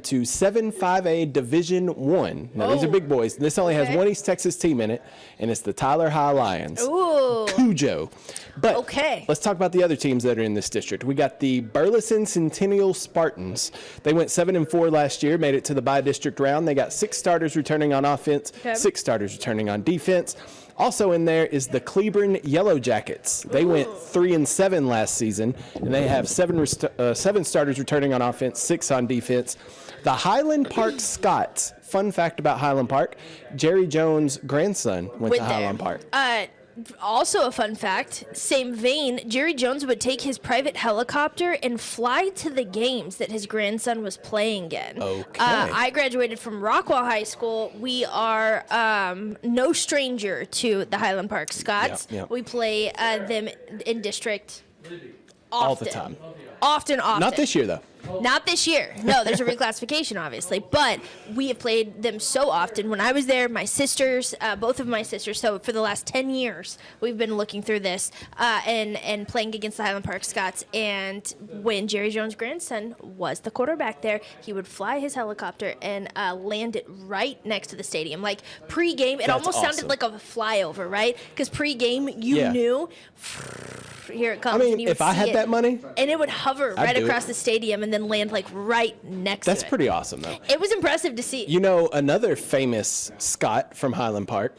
to 7-5A Division One. Now these are big boys. This only has one East Texas team in it, and it's the Tyler High Lions. Ooh. Cujo. But let's talk about the other teams that are in this district. We got the Burleson Centennial Spartans. They went 7-4 last year, made it to the bi-district round. They got 6 starters returning on offense, 6 starters returning on defense. Also in there is the Cleburne Yellow Jackets. They went 3-7 last season, and they have 7 starters returning on offense, 6 on defense. The Highland Park Scots. Fun fact about Highland Park: Jerry Jones' grandson went to Highland Park. Also a fun fact, same vein, Jerry Jones would take his private helicopter and fly to the games that his grandson was playing in. I graduated from Rockwall High School. We are no stranger to the Highland Park Scots. We play them in district often. All the time. Often. Not this year, though. Not this year. No, there's a reclassification, obviously. But we have played them so often. When I was there, my sisters, both of my sisters, so for the last 10 years, we've been looking through this and playing against the Highland Park Scots. And when Jerry Jones' grandson was the quarterback there, he would fly his helicopter and land it right next to the stadium. Like pre-game, it almost sounded like a flyover, right? Because pre-game, you knew, here it comes. I mean, if I had that money. And it would hover right across the stadium and then land like right next to it. That's pretty awesome, though. It was impressive to see. You know, another famous Scot from Highland Park,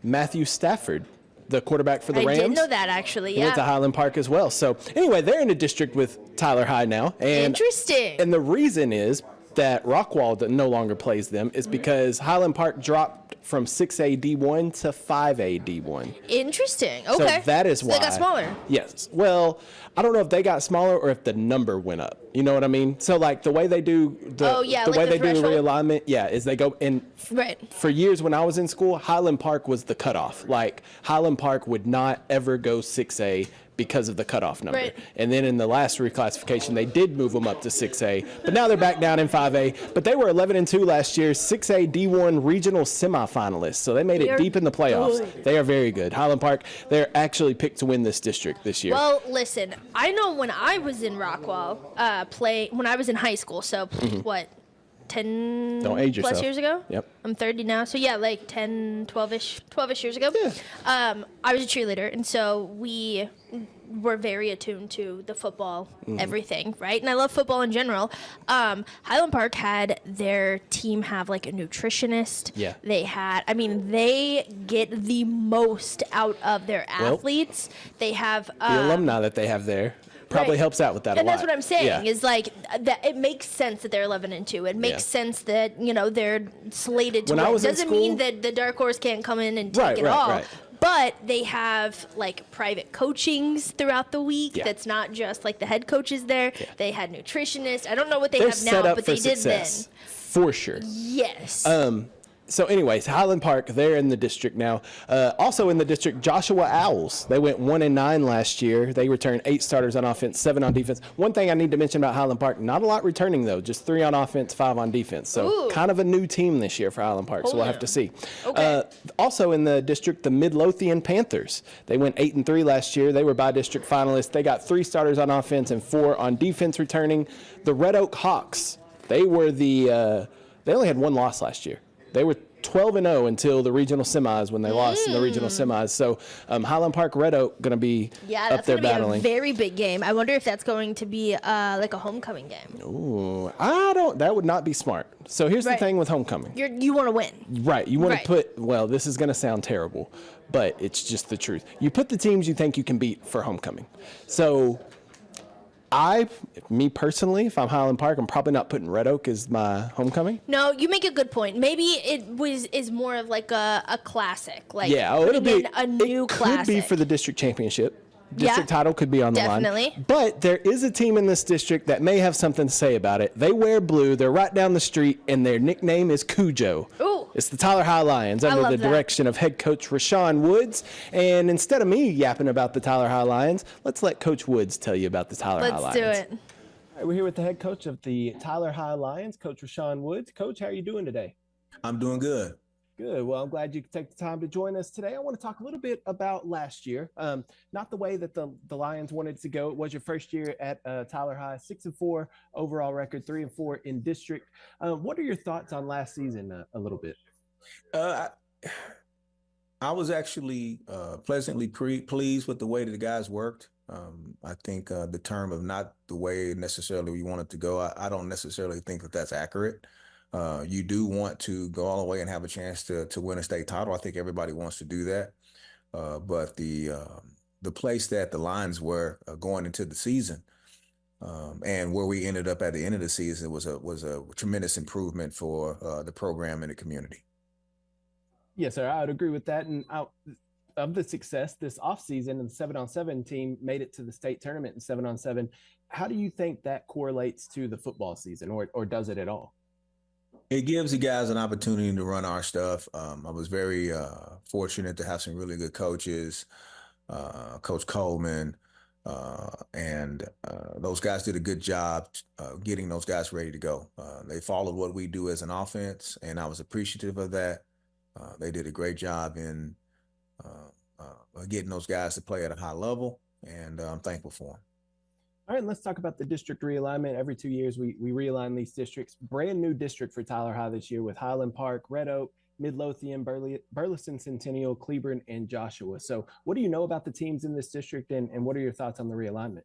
Matthew Stafford, the quarterback for the Rams. I did know that, actually, He went to Highland Park as well. So anyway, they're in a district with Tyler High now. And, interesting. And the reason is that Rockwall no longer plays them is because Highland Park dropped from 6A D1 to 5A D1. Interesting. Okay. So that is why. They got smaller. Yes. Well, I don't know if they got smaller or if the number went up. You know what I mean? So like the way they do the way they do the realignment, is they go in. Right. For years when I was in school, Highland Park was the cutoff. Like Highland Park would not ever go 6A because of the cutoff number. Right. And then in the last reclassification, they did move them up to 6A, but now they're back down in 5A. But they were 11-2 last year, 6A D1 regional semifinalists. So they made it deep in the playoffs. Good. They are very good. Highland Park, they're actually picked to win this district this year. Well, listen, I know when I was in Rockwall, when I was in high school, so what, 10 Don't age plus yourself. years ago? Yep. I'm 30 now, so yeah, like 10, 12-ish years ago. Yeah. I was a cheerleader, and so we were very attuned to the football, everything, right? And I love football in general. Highland Park had their team have like a nutritionist. Yeah. They get the most out of their athletes. They have the alumni that they have there probably helps out with that a lot. And that's what I'm saying is like that. It makes sense that they're 11-2. It makes sense that they're slated to win. Doesn't mean that the dark horse can't come in and take it all. Right. But they have like private coachings throughout the week. Yeah. That's not just like the head coach is there. Yeah. They had nutritionists. I don't know what they have now, but they did then. For sure. Yes. So anyways, Highland Park, they're in the district now. Also in the district, Joshua Owls. They went 1-9 last year. They returned 8 starters on offense, 7 on defense. One thing I need to mention about Highland Park, not a lot returning though, just 3 on offense, 5 on defense. So kind of a new team this year for Highland Park, so we'll have to see. Okay. Also in the district, the Midlothian Panthers. They went 8-3 last year. They were by-district finalists. They got 3 starters on offense and 4 on defense returning. The Red Oak Hawks, they were they only had 1 loss last year. They were 12-0 until the regional semis when they lost in the regional semis. So Highland Park Red Oak going to be up there battling. Yeah, that's going to be a very big game. I wonder if that's going to be like a homecoming game. Ooh, that would not be smart. So here's the thing with homecoming. You want to win. Right. You want to put, this is going to sound terrible, but it's just the truth. You put the teams you think you can beat for homecoming. So me personally, if I'm Highland Park, I'm probably not putting Red Oak as my homecoming. No, you make a good point. Maybe it is more of like a classic, like it'll be a new classic. Could be for the district championship. District title could be on the line. But there is a team in this district that may have something to say about it. They wear blue. They're right down the street, and their nickname is Cujo. Ooh. It's the Tyler High Lions under the direction of head coach Rashaun Woods. And instead of me yapping about the Tyler High Lions, let's let Coach Woods tell you about the Tyler High Lions. Let's do it. All right, we're here with the head coach of the Tyler High Lions, Coach Rashaun Woods. Coach, how are you doing today? I'm doing good. Good. Well, I'm glad you could take the time to join us today. I want to talk a little bit about last year. Not the way that the Lions wanted to go. It was your first year at Tyler High, 6-4 overall record, 3-4 in district. What are your thoughts on last season? A little bit. Uh, I was actually pleasantly pleased with the way that the guys worked. I think the term of not the way necessarily we want it to go, I don't necessarily think that that's accurate. You do want to go all the way and have a chance to win a state title. I think everybody wants to do that. But the place that the Lions were going into the season and where we ended up at the end of the season was a tremendous improvement for the program and the community. Yes, sir. I would agree with that. And of the success this offseason, and the 7-on-7 team made it to the state tournament in 7-on-7. How do you think that correlates to the football season, or does it at all? It gives the guys an opportunity to run our stuff. I was very fortunate to have some really good coaches, Coach Coleman, and those guys did a good job getting those guys ready to go. They followed what we do as an offense, and I was appreciative of that. They did a great job in getting those guys to play at a high level, and I'm thankful for them. All right, let's talk about the district realignment. Every 2 years, we realign these districts. Brand new district for Tyler High this year with Highland Park, Red Oak, Midlothian, Burleson Centennial, Cleburne, and Joshua. So what do you know about the teams in this district, and what are your thoughts on the realignment?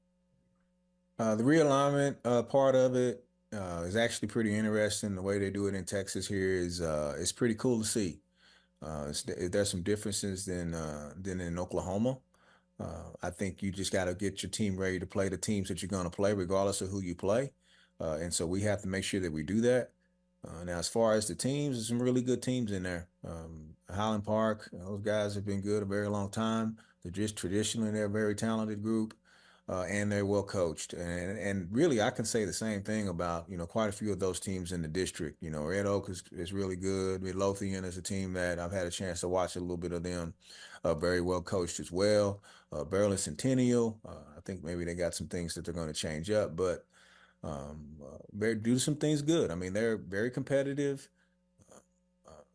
The realignment part of it is actually pretty interesting. The way they do it in Texas here is pretty cool to see. There's some differences than in Oklahoma. I think you just got to get your team ready to play the teams that you're going to play, regardless of who you play. And so we have to make sure that we do that. Now, as far as the teams, there's some really good teams in there. Highland Park, those guys have been good a very long time. They're just traditionally, they're a very talented group. And they're well coached. And really, I can say the same thing about, quite a few of those teams in the district. Red Oak is really good. Midlothian is a team that I've had a chance to watch a little bit of them. Very well coached as well. Burleson Centennial, I think maybe they got some things that they're going to change up, but they do some things good. I mean, they're very competitive.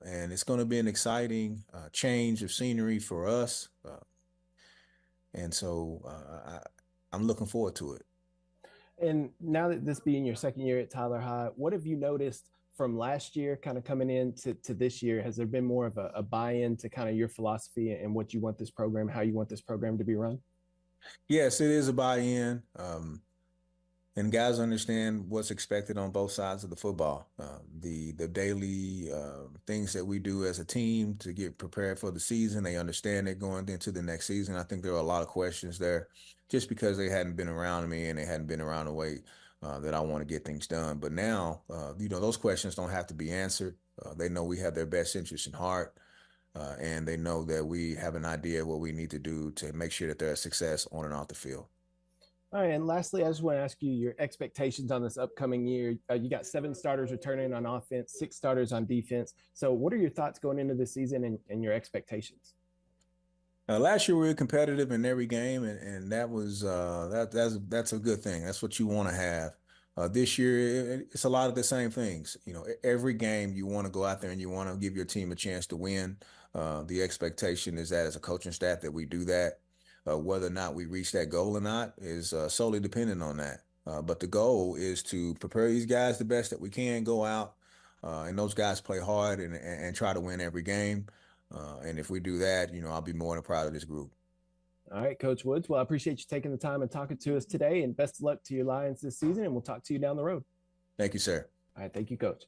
And it's going to be an exciting change of scenery for us. And so I'm looking forward to it. And now that this being your second year at Tyler High, what have you noticed from last year kind of coming into this year? Has there been more of a buy-in to kind of your philosophy and what you want this program, how you want this program to be run? Yes, it is a buy-in. And guys understand what's expected on both sides of the football. The daily things that we do as a team to get prepared for the season, they understand it going into the next season. I think there are a lot of questions there just because they hadn't been around me and they hadn't been around the way that I want to get things done. But now, those questions don't have to be answered. They know we have their best interests in heart. And they know that we have an idea of what we need to do to make sure that they're a success on and off the field. All right, and lastly, I just want to ask you your expectations on this upcoming year. You got 7 starters returning on offense, 6 starters on defense. So what are your thoughts going into this season and your expectations? Last year we were competitive in every game, and that was that's a good thing. That's what you want to have. This year it's a lot of the same things. Every game you want to go out there and you want to give your team a chance to win. The expectation is that as a coaching staff that we do that. Whether or not we reach that goal or not is solely dependent on that. But the goal is to prepare these guys the best that we can, go out, and those guys play hard and try to win every game. And if we do that, I'll be more than proud of this group. All right, Coach Woods. Well, I appreciate you taking the time and talking to us today, and best of luck to your Lions this season, and we'll talk to you down the road. Thank you, sir. All right, thank you, Coach.